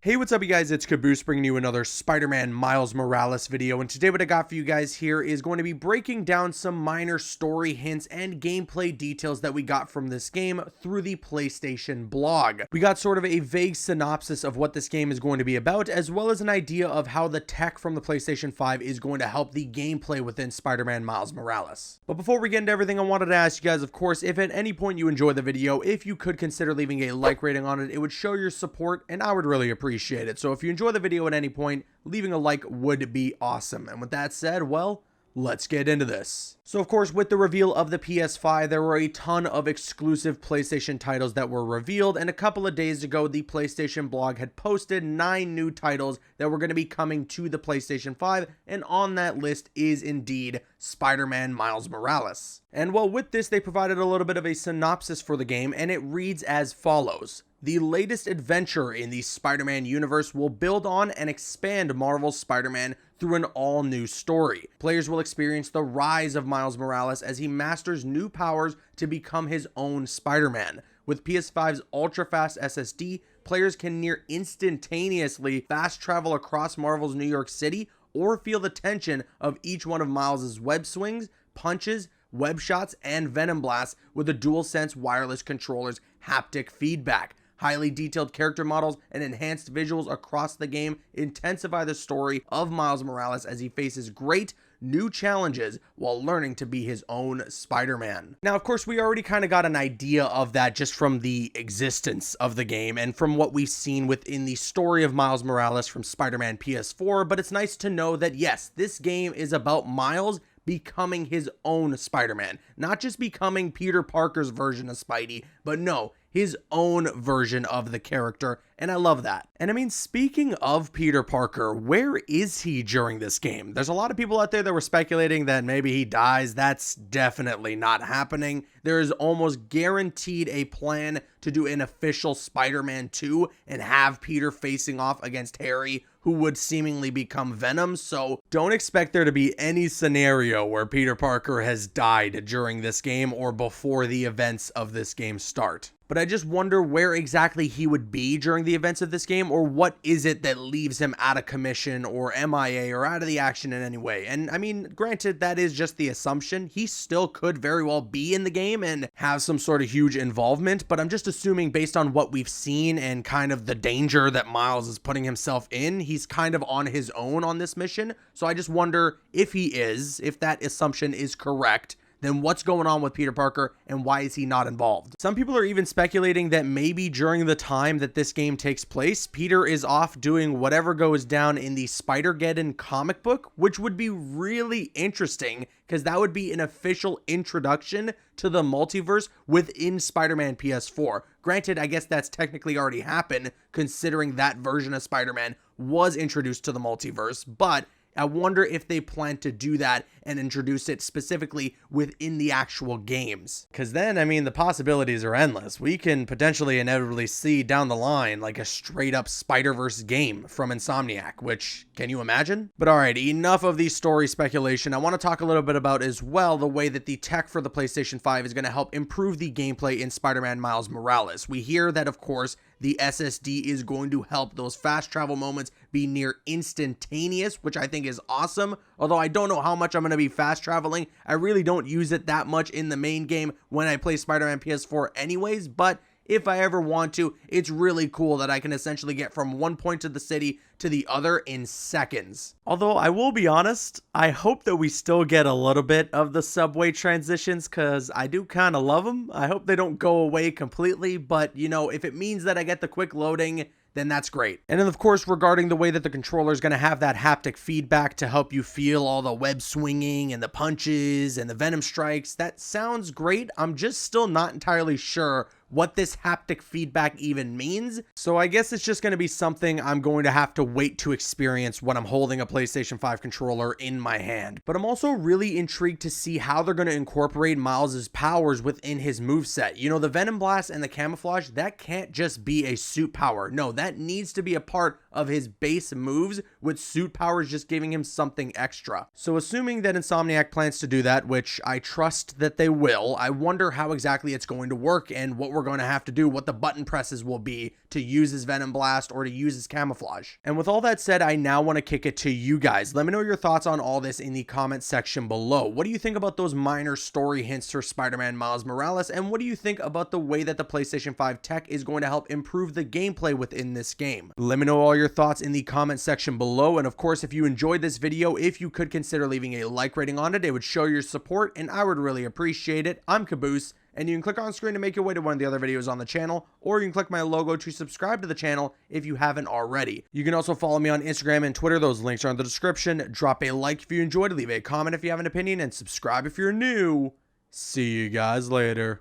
Hey, what's up you guys, it's Caboose bringing you another Spider-Man Miles Morales video, and today what I got for you guys here is going to be breaking down some minor story hints and gameplay details that we got from this game through the PlayStation blog. We got sort of a vague synopsis of what this game is going to be about, as well as an idea of how the tech from the PlayStation 5 is going to help the gameplay within Spider-Man Miles Morales. But before we get into everything, I wanted to ask you guys, of course, if at any point you enjoy the video, if you could consider leaving a like rating on it, it would show your support and I would really appreciate it. So if you enjoy the video at any point, leaving a like would be awesome. And with that said, well, let's get into this. So of course, with the reveal of the PS5, there were a ton of exclusive PlayStation titles that were revealed, and a couple of days ago, the PlayStation blog had posted 9 new titles that were going to be coming to the PlayStation 5, and on that list is indeed Spider-Man Miles Morales. And well, with this, they provided a little bit of a synopsis for the game, and it reads as follows. The latest adventure in the Spider-Man universe will build on and expand Marvel's Spider-Man through an all-new story. Players will experience the rise of Miles Morales as he masters new powers to become his own Spider-Man. With PS5's ultra-fast SSD, players can near instantaneously fast travel across Marvel's New York City or feel the tension of each one of Miles' web swings, punches, web shots, and venom blasts with the DualSense wireless controller's haptic feedback. Highly detailed character models and enhanced visuals across the game intensify the story of Miles Morales as he faces great new challenges while learning to be his own Spider-Man. Now, of course, we already kind of got an idea of that just from the existence of the game and from what we've seen within the story of Miles Morales from Spider-Man PS4, but it's nice to know that, yes, this game is about Miles becoming his own Spider-Man. Not just becoming Peter Parker's version of Spidey, but no, his own version of the character, and I love that. And I mean, speaking of Peter Parker, where is he during this game? There's a lot of people out there that were speculating that maybe he dies. That's definitely not happening. There is almost guaranteed a plan to do an official Spider-Man 2 and have Peter facing off against Harry, who would seemingly become Venom, so don't expect there to be any scenario where Peter Parker has died during this game or before the events of this game start. But I just wonder where exactly he would be during the events of this game, or what is it that leaves him out of commission or MIA or out of the action in any way. And I mean, granted, that is just the assumption. He still could very well be in the game and have some sort of huge involvement, but I'm just assuming based on what we've seen and kind of the danger that Miles is putting himself in, he's kind of on his own on this mission. So I just wonder if he is, if that assumption is correct, then what's going on with Peter Parker and why is he not involved? Some people are even speculating that maybe during the time that this game takes place, Peter is off doing whatever goes down in the Spider-Geddon comic book, which would be really interesting because that would be an official introduction to the multiverse within Spider-Man PS4. Granted, I guess that's technically already happened considering that version of Spider-Man was introduced to the multiverse, but I wonder if they plan to do that and introduce it specifically within the actual games. Because then, I mean, the possibilities are endless. We can potentially inevitably see down the line like a straight up Spider-Verse game from Insomniac, which, can you imagine? But alright, enough of the story speculation. I want to talk a little bit about as well the way that the tech for the PlayStation 5 is going to help improve the gameplay in Spider-Man Miles Morales. We hear that, of course, the SSD is going to help those fast travel moments be near instantaneous, which I think is awesome. Although I don't know how much I'm going to be fast traveling. I really don't use it that much in the main game when I play Spider-Man PS4 anyways, but if I ever want to, it's really cool that I can essentially get from one point of the city to the other in seconds. Although I will be honest, I hope that we still get a little bit of the subway transitions because I do kind of love them. I hope they don't go away completely, but you know, if it means that I get the quick loading, then that's great. And then of course, regarding the way that the controller is going to have that haptic feedback to help you feel all the web swinging and the punches and the venom strikes, that sounds great. I'm just still not entirely sure what this haptic feedback even means. So I guess it's just going to be something I'm going to have to wait to experience when I'm holding a PlayStation 5 controller in my hand. But I'm also really intrigued to see how they're going to incorporate Miles's powers within his moveset. You know, the Venom Blast and the Camouflage, that can't just be a suit power. No, that needs to be a part of his base moves, with suit powers just giving him something extra. So assuming that Insomniac plans to do that, which I trust that they will, I wonder how exactly it's going to work and what we're going to have to do, what the button presses will be to use his Venom Blast or to use his camouflage. And with all that said, I now want to kick it to you guys. Let me know your thoughts on all this in the comment section below. What do you think about those minor story hints for Spider-Man Miles Morales? And what do you think about the way that the PlayStation 5 tech is going to help improve the gameplay within this game? Let me know all your thoughts in the comment section below. And of course, if you enjoyed this video, if you could consider leaving a like rating on it, it would show your support and I would really appreciate it. I'm Caboose, and you can click on screen to make your way to one of the other videos on the channel, or you can click my logo to subscribe to the channel if you haven't already. You can also follow me on Instagram and Twitter. Those links are in the description. Drop a like if you enjoyed, leave a comment if you have an opinion, and subscribe if you're new. See you guys later.